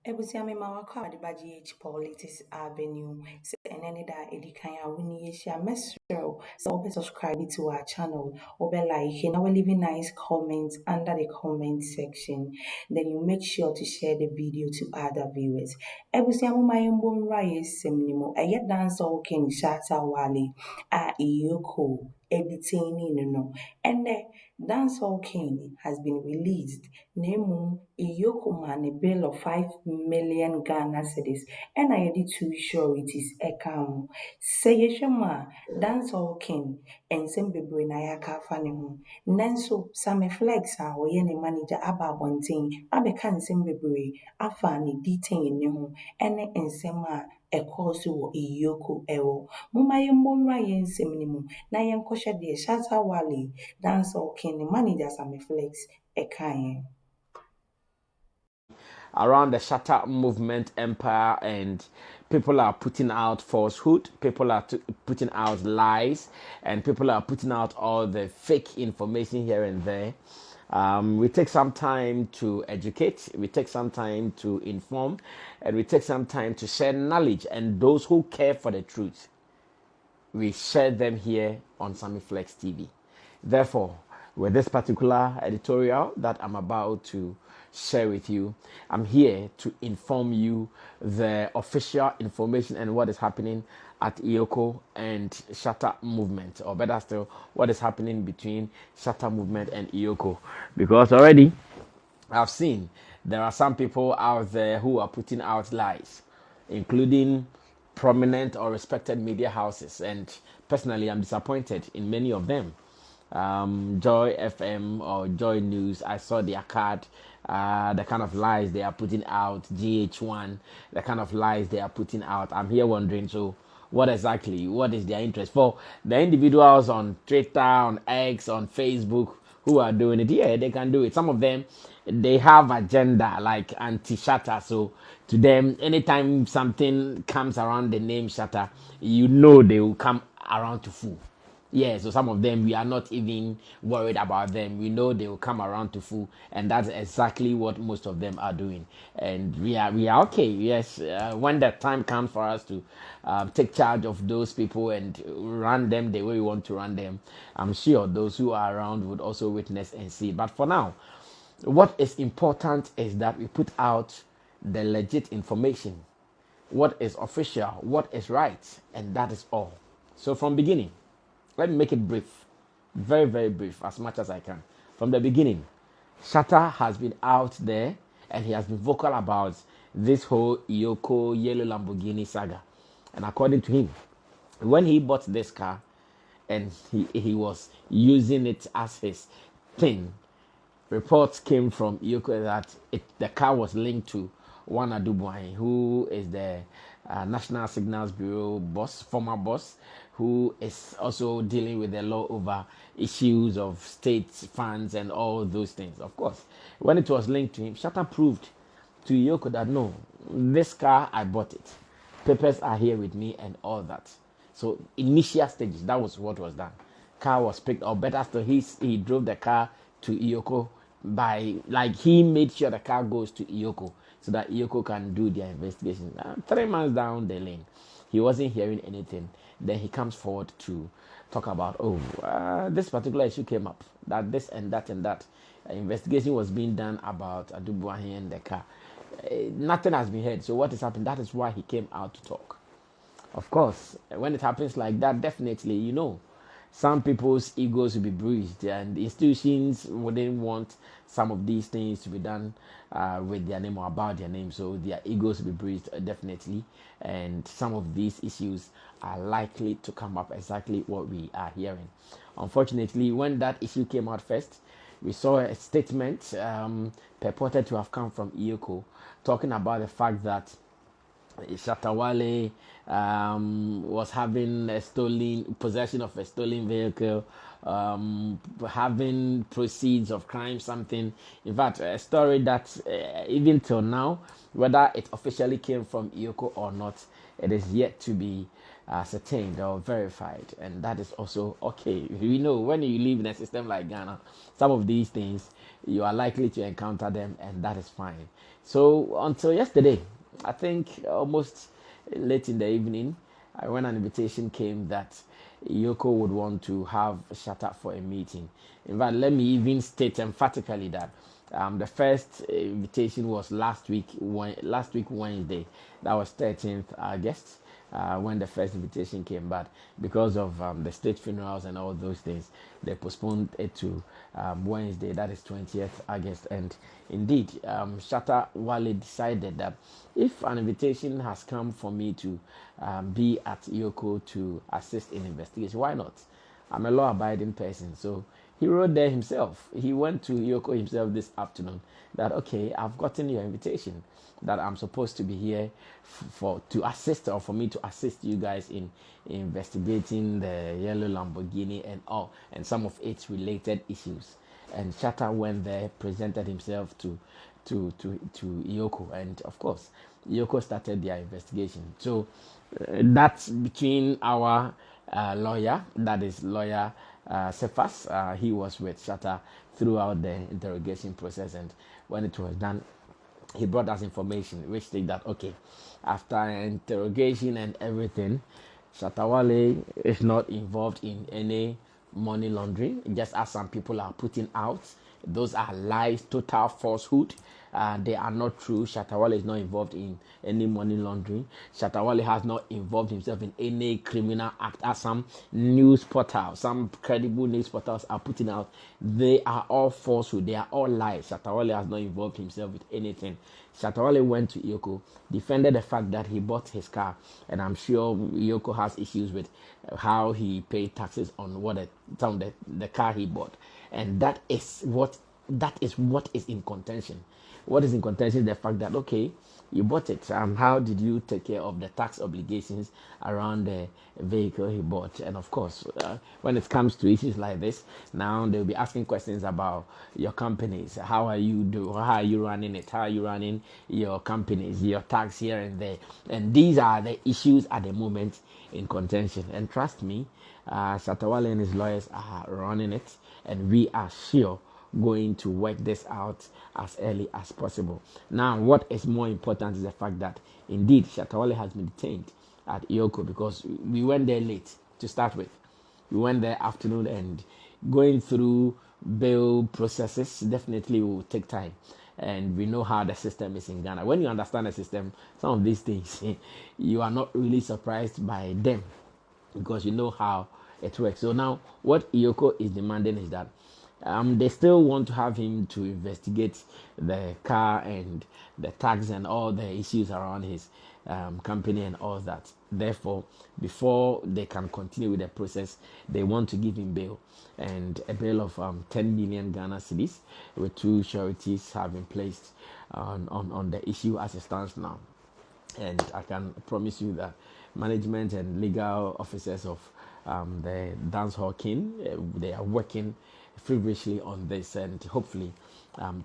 Ebusiame mawakɔ Adebaji Politics Avenue. Say enene da edikanya wuni yeshia mesro. So obe subscribe to our channel. Obe like and we leave nice comments under the comment section. Then you make sure to share the video to other viewers. Ebusiame mayembo raye semnimo. Eye dance king Shatta Wale a iyoko editing no. And Dancehall King has been released. Nemu Iyoko man a bill of 5 million Ghana cedis. And I did 2 sureties ekam. Say yeshama Dancehall King and Sembebre na yaka fane Nanso Same Flex a oyene manager aba bonting abekan Sembebre afa ni detain ne ho ene ensema ekoso wo Iyoko ewo. Muma yembonra yensem ni mu na yenkoshe de Shatta Wale Dancehall King the manager Same Flex ekaye. Around the Shatta movement empire, and people are putting out falsehood, people are putting out lies, and people are putting out all the fake information here and there. We take some time to educate, we take some time to inform, and we take some time to share knowledge. And those who care for the truth, we share them here on Same Flex TV. Therefore, with this particular editorial that I'm about to share with you, I'm here to inform you the official information and what is happening at Iyoko and Shatta movement, or better still, what is happening between Shatta movement and Iyoko. Because already I've seen there are some people out there who are putting out lies, including prominent or respected media houses, and personally I'm disappointed in many of them. Joy FM or Joy News, I saw their card, the kind of lies they are putting out, GH1, the kind of lies they are putting out. I'm here wondering, so what is their interest? For the individuals on Twitter, on X, on Facebook who are doing it, yeah, they can do it. Some of them, they have agenda like anti-Shatta, so to them, anytime something comes around the name Shatta, you know they will come around to fool. Yeah, so some of them, we are not even worried about them. We know they will come around to fool, and that's exactly what most of them are doing. And we are okay. Yes, when the time comes for us to take charge of those people and run them the way we want to run them, I'm sure those who are around would also witness and see. But for now, what is important is that we put out the legit information, what is official, what is right, and that is all. So from beginning, let me make it brief, very, very brief, as much as I can. From the beginning, Shatta has been out there and he has been vocal about this whole Iyoko yellow Lamborghini saga. And according to him, when he bought this car and he was using it as his thing, reports came from Iyoko that the car was linked to one Addo, who is the National Signals Bureau boss, former boss, who is also dealing with the law over issues of state funds and all those things. Of course, when it was linked to him, Shatta proved to Iyoko that no, this car, I bought it. Papers are here with me and all that. So initial stages, that was what was done. Car was picked up, but after he drove the car to Iyoko he made sure the car goes to Iyoko so that Iyoko can do their investigation. 3 months down the lane, he wasn't hearing anything. Then he comes forward to talk about, this particular issue came up, that this and that and that. Investigation was being done about Addo and the car. Nothing has been heard. So what is happening? That is why he came out to talk. Of course, when it happens like that, definitely, some people's egos will be bruised, and institutions wouldn't want some of these things to be done with their name or about their name, so their egos will be bruised, definitely, and some of these issues are likely to come up, exactly what we are hearing. Unfortunately, when that issue came out first, we saw a statement purported to have come from Iyoko talking about the fact that Shatta Wale was having possession of a stolen vehicle, having proceeds of crime, something. In fact, a story that even till now, whether it officially came from Iyoko or not, it is yet to be ascertained or verified, and that is also okay. We know when you live in a system like Ghana, some of these things you are likely to encounter them, and that is fine. So until yesterday, I think almost late in the evening, when an invitation came that Yoko would want to have Shatta for a meeting. In fact, let me even state emphatically that the first invitation was last week Wednesday. That was 13th August. When the first invitation came, but because of the state funerals and all those things, they postponed it to Wednesday, that is 20th August. And indeed, Shatta Wale decided that if an invitation has come for me to be at Yoko to assist in investigation, why not? I'm a law-abiding person, so he wrote there himself. He went to Yoko himself this afternoon that, okay, I've gotten your invitation, that I'm supposed to be here to assist, or for me to assist you guys in investigating the yellow Lamborghini and all, and some of its related issues. And Shatta went there, presented himself to Yoko, and of course, Yoko started their investigation. So that's between our lawyer, that is lawyer Cephas. He was with Shatta throughout the interrogation process, and when it was done, he brought us information which said that, okay, after interrogation and everything, Shatta Wale is not involved in any money laundering, just as some people are putting out. Those are lies, total falsehood. They are not true. Shatta Wale is not involved in any money laundering. Shatta Wale has not involved himself in any criminal act, as some news portals, some credible news portals are putting out. They are all falsehood. They are all lies. Shatta Wale has not involved himself with anything. Shatta Wale went to Yoko, defended the fact that he bought his car, and I'm sure Yoko has issues with how he paid taxes on the car he bought, and that is what is in contention. What is in contention is the fact that, okay, you bought it. How did you take care of the tax obligations around the vehicle he bought? And of course, when it comes to issues like this, now they'll be asking questions about your companies. How are you running it? How are you running your companies, your tax here and there? And these are the issues at the moment in contention. And trust me, Shatta Wale and his lawyers are running it, and we are sure going to work this out as early as possible. Now, what is more important is the fact that indeed Shatta Wale has been detained at Yoko, because we went there late to start with. We went there afternoon, and going through bail processes definitely will take time. And we know how the system is in Ghana. When you understand the system, some of these things, you are not really surprised by them, because you know how it works. So now what Yoko is demanding is that they still want to have him to investigate the car and the tax and all the issues around his company and all that. Therefore, before they can continue with the process, they want to give him bail, and a bail of 10 million Ghana cedis, with 2 sureties have been placed on the issue as it stands now. And I can promise you that management and legal officers of the dance hall king, they are working feverishly on this, and hopefully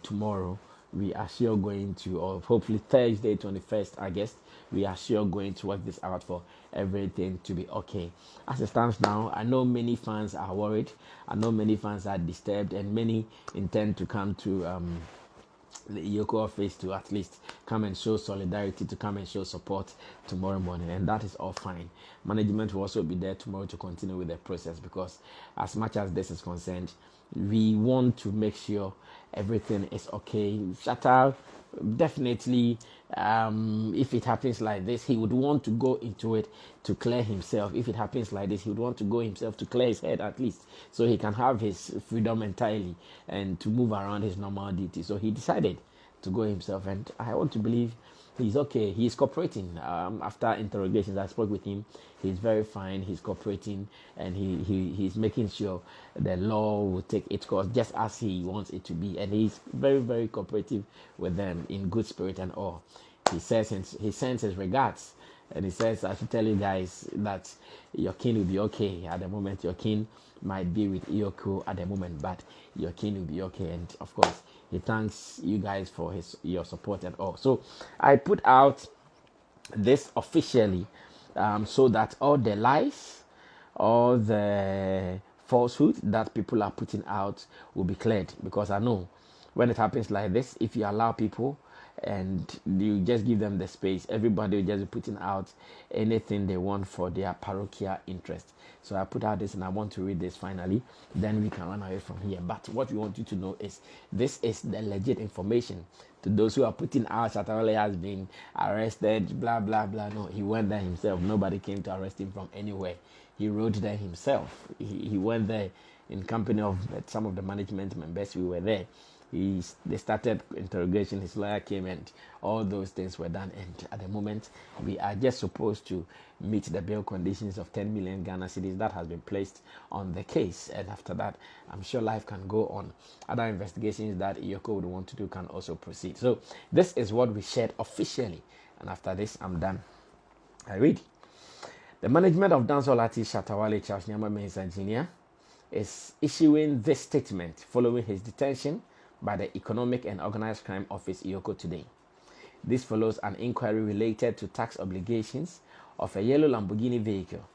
tomorrow we are sure going to, or hopefully Thursday 21st August, we are sure going to work this out for everything to be okay. As it stands now, I know many fans are worried, I know many fans are disturbed, and many intend to come to the Yoko office to at least come and show solidarity, to come and show support tomorrow morning, and that is all fine. Management will also be there tomorrow to continue with the process, because as much as this is concerned, we want to make sure everything is okay. Shatta definitely, if it happens like this, he would want to go into it to clear himself. If it happens like this, he would want to go himself to clear his head, at least, so he can have his freedom entirely and to move around his normal duty. So he decided to go himself, and I want to believe he's okay. He's cooperating. After interrogations, I spoke with him. He's very fine. He's cooperating, and he's making sure the law will take its course just as he wants it to be. And he's very, very cooperative with them, in good spirit and all. He says he sends his regards, and he says, I should tell you guys that your king will be okay. At the moment, your king might be with Yoko at the moment, but your king will be okay. And of course, he thanks you guys for your support and all. So I put out this officially so that all the lies, all the falsehood that people are putting out will be cleared. Because I know when it happens like this, if you allow people and you just give them the space, everybody will just be putting out anything they want for their parochial interest. So I put out this and I want to read this finally, then we can run away from here. But what we want you to know is this is the legit information. To those who are putting out Shatta Wale has been arrested, blah blah blah. No, he went there himself. Nobody came to arrest him from anywhere. He rode there himself. He went there in company of some of the management members. We were there. They started interrogation. His lawyer came and all those things were done. And at the moment, we are just supposed to meet the bail conditions of 10 million Ghana cedis that has been placed on the case. And after that, I'm sure life can go on. Other investigations that Iyoko would want to do can also proceed. So this is what we shared officially. And after this, I'm done. I read. The management of dancehall artist Shatta Wale Charles Nyama Mensah Jr. is issuing this statement following his detention by the Economic and Organized Crime Office Iyoko today. This follows an inquiry related to tax obligations of a yellow Lamborghini vehicle.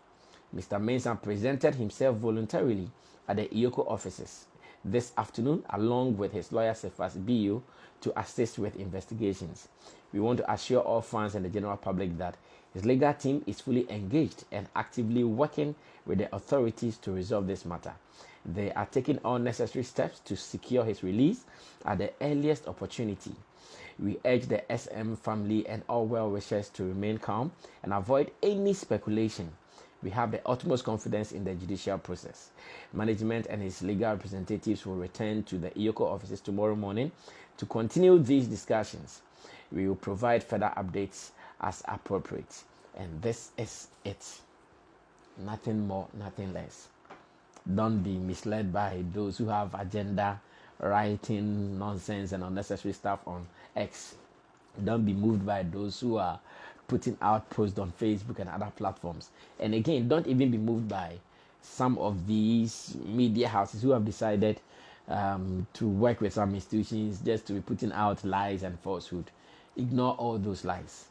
Mr. Mensah presented himself voluntarily at the Iyoko offices this afternoon along with his lawyer Cephas BU to assist with investigations. We want to assure all fans and the general public that his legal team is fully engaged and actively working with the authorities to resolve this matter. They are taking all necessary steps to secure his release at the earliest opportunity. We urge the SM family and all well-wishers to remain calm and avoid any speculation. We have the utmost confidence in the judicial process. Management and his legal representatives will return to the Iyoko offices tomorrow morning to continue these discussions. We will provide further updates as appropriate. And this is it. Nothing more, nothing less. Don't be misled by those who have agenda writing nonsense and unnecessary stuff on X. Don't be moved by those who are putting out posts on Facebook and other platforms. And again, don't even be moved by some of these media houses who have decided to work with some institutions just to be putting out lies and falsehood. Ignore all those lies.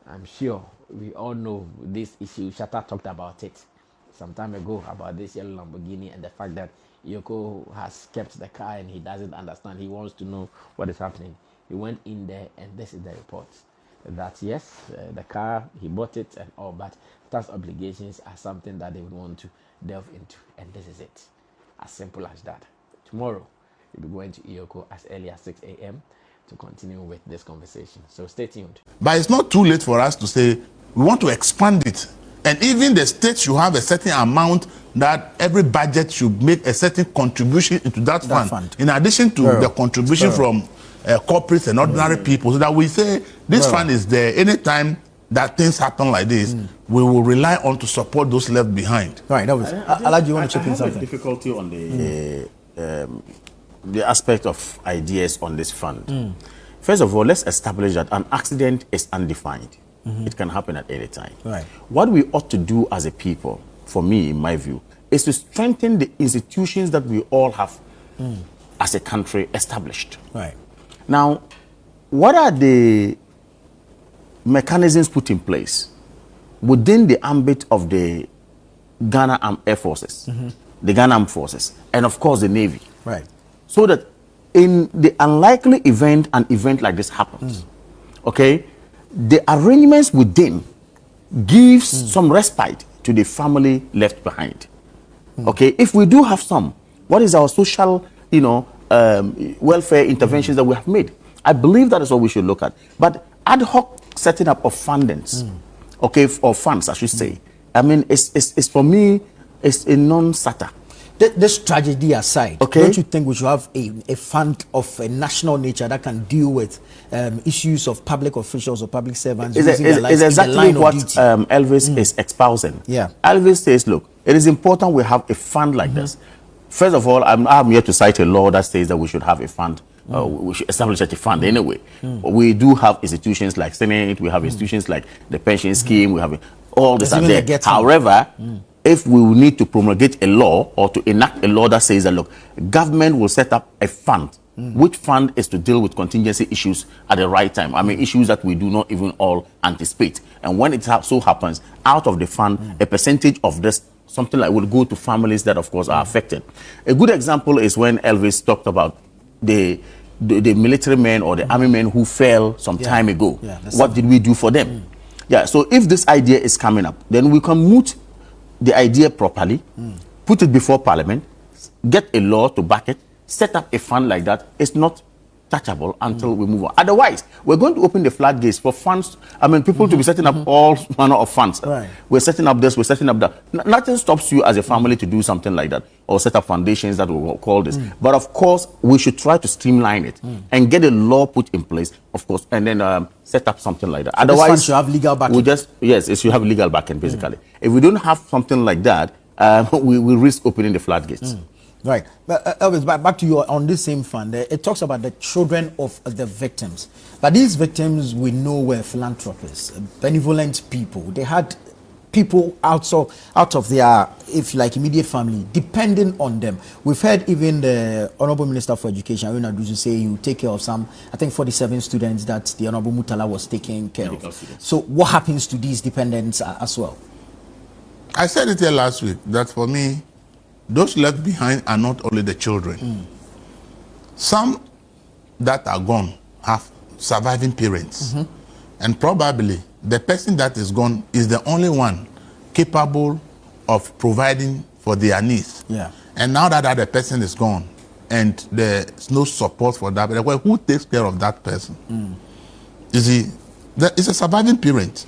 I'm sure we all know this issue. Shatta talked about it some time ago about this yellow Lamborghini and the fact that Iyoko has kept the car and he doesn't understand. He wants to know what is happening. He went in there and this is the report. That yes, the car, he bought it and all, but tax obligations are something that they would want to delve into. And this is it. As simple as that. Tomorrow, we'll be going to Iyoko as early as 6 a.m. to continue with this conversation. So stay tuned. But it's not too late for us to say we want to expand it. And even the state should have a certain amount that every budget should make a certain contribution into that fund. In addition to the contribution from corporates and ordinary people, so that we say this fund is there. Anytime that things happen like this, we will rely on to support those left behind. Right. That was. Alad, you want to chip in something? I have a difficulty on the aspect of ideas on this fund. First of all, let's establish that an accident is undefined. It can happen at any time. Right. What we ought to do as a people, for me, in my view, is to strengthen the institutions that we all have as a country established. Right. Now, what are the mechanisms put in place within the ambit of the Ghana Armed Air Forces, the Ghana Armed Forces, and of course the Navy? Right. So that in the unlikely event an event like this happens, okay, the arrangements within gives some respite to the family left behind. Okay, if we do have some, what is our social, welfare interventions that we have made? I believe that is what we should look at. But ad hoc setting up of fundings, okay, or funds, I should say, I mean, it's for me, it's a non-starter. This tragedy aside, don't you think we should have a fund of a national nature that can deal with issues of public officials or public servants? It's exactly what Elvis is espousing. Yeah. Elvis says, look, it is important we have a fund like this. First of all, I'm here to cite a law that says that we should have a fund. We should establish such a fund anyway. We do have institutions like Senate, we have institutions like the pension scheme, we have all this and that. However, if we will need to promulgate a law or to enact a law that says that, look, government will set up a fund which fund is to deal with contingency issues at the right time. I mean, issues that we do not even all anticipate. And when it so happens, out of the fund, a percentage of this, something like, will go to families that, of course, are affected. A good example is when Elvis talked about the military men or the army men who fell some time ago. What did we do for them? Yeah, so if this idea is coming up, then we can moot the idea properly, put it before Parliament, get a law to back it, set up a fund like that. It's not touchable until we move on. Otherwise, we're going to open the floodgates for funds. I mean, people to be setting up all manner of funds. Right. We're setting up this, we're setting up that. Nothing stops you as a family to do something like that or set up foundations that will call this. But of course, we should try to streamline it and get a law put in place, of course, and then set up something like that. So otherwise, this fund should have legal backing. Yes, it should have legal backing, basically. If we don't have something like that, we risk opening the floodgates. Right. But Elvis, back to you on this same fund. It talks about the children of the victims. But these victims we know were philanthropists, benevolent people. They had people out of their, if you like, immediate family, depending on them. We've heard even the Honorable Minister for Education, Aruna Dusu, say he will take care of some, I think 47 students that the Honorable Mutala was taking care of. So what happens to these dependents as well? I said it here last week that for me, those left behind are not only the children. Some that are gone have surviving parents. And probably the person that is gone is the only one capable of providing for their needs. And now that other person is gone and there's no support for that, well, who takes care of that person? You see, it's a surviving parent.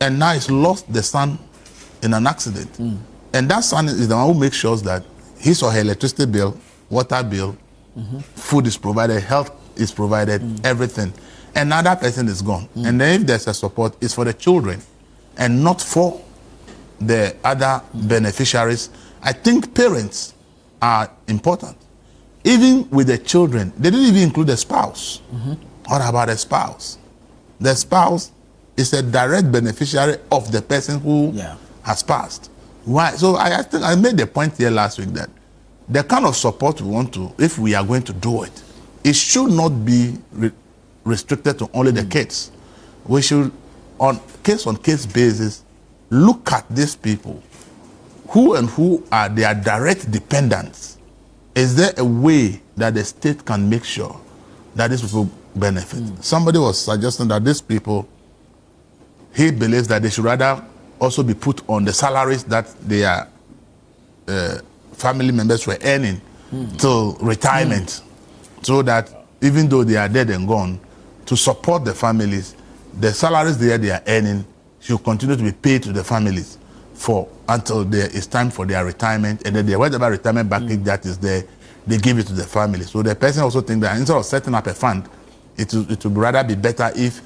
And now he's lost the son in an accident. And that son is the one who makes sure that his or her electricity bill, water bill, food is provided, health is provided, everything. And now that person is gone. And then if there's a support, it's for the children and not for the other beneficiaries. I think parents are important. Even with the children, they didn't even include the spouse. What about the spouse? The spouse is a direct beneficiary of the person who has passed. Why? So I think I made the point here last week that the kind of support we want to, if we are going to do it, it should not be restricted to only the kids. We should, on case basis, look at these people, who are their direct dependents. Is there a way that the state can make sure that these people benefit? Somebody was suggesting that these people, he believes that they should rather also be put on the salaries that their family members were earning till retirement, so that even though they are dead and gone, to support the families, the salaries they are earning should continue to be paid to the families until there is time for their retirement, and then whatever retirement package that is there, they give it to the family. So the person also thinks that instead of setting up a fund, it would rather be better if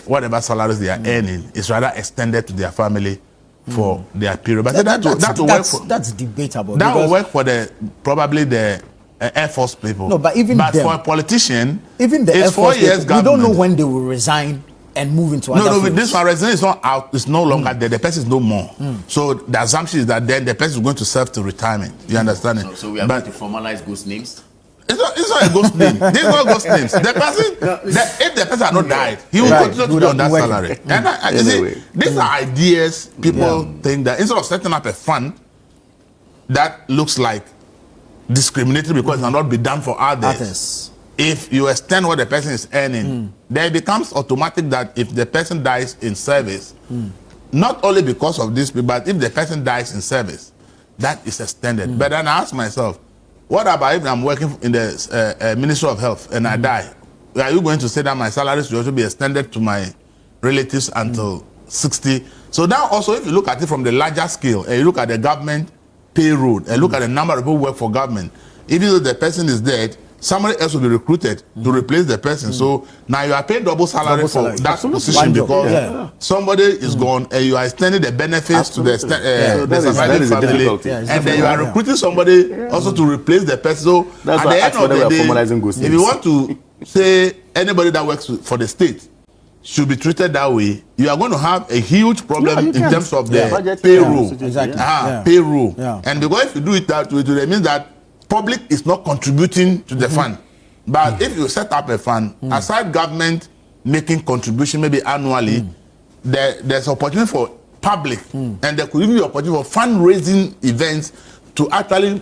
whatever salaries they are earning is rather extended to their family for their period. But that's debatable. That will work for probably the Air Force people. No, but for a politician, even the Air Force 4 years people, we don't know when they will resign and move into other fields. No, this one resign is not out. It's no longer there. The person is no more. So the assumption is that then the person is going to serve to retirement. You understand it? So we are going to formalize ghost names. It's not a ghost name. These are not ghost names. The person, if the person had not died, he will continue to be on that salary. And you see, these are ideas people think that instead of setting up a fund that looks like discriminatory because it cannot be done for others. If you extend what the person is earning, then it becomes automatic that if the person dies in service, not only because of this, but if the person dies in service, that is extended. But then I ask myself, what about if I'm working in the Ministry of Health and I die? Are you going to say that my salary should also be extended to my relatives until 60? So now also, if you look at it from the larger scale, and you look at the government payroll, and look at the number of people who work for government, even though the person is dead, somebody else will be recruited to replace the person. So now you are paying double salary for that position because somebody is gone and you are extending the benefits to the surviving family. And then you are recruiting somebody also to replace the person. So at the end of the day, if you want to say anybody that works for the state should be treated that way, you are going to have a huge problem in terms of the payroll. Payroll. And because if you do it that way, it means that public is not contributing to the fund. But if you set up a fund, aside government making contribution maybe annually, there's opportunity for public, and there could even be opportunity for fundraising events to actually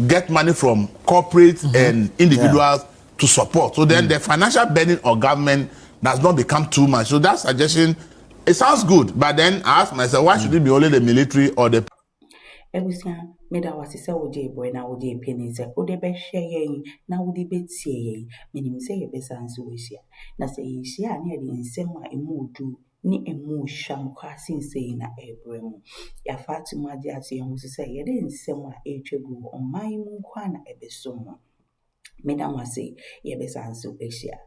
get money from corporates and individuals to support. So then the financial burden of government does not become too much. So that suggestion, it sounds good, but then I ask myself, why should it be only the military or the Ebusia meda wasisa oje boy na oje penny se ode be hwe yen na ode betie yen menim se ye besanso wesia na se yisia na ye nsem a emu odu ni emu hwam kwa sinse na ebremu ya Fatima ade ase ye hu se ye de nsem a etwegu oman mu kwa na ebeso mu meda wase ye besanso wesia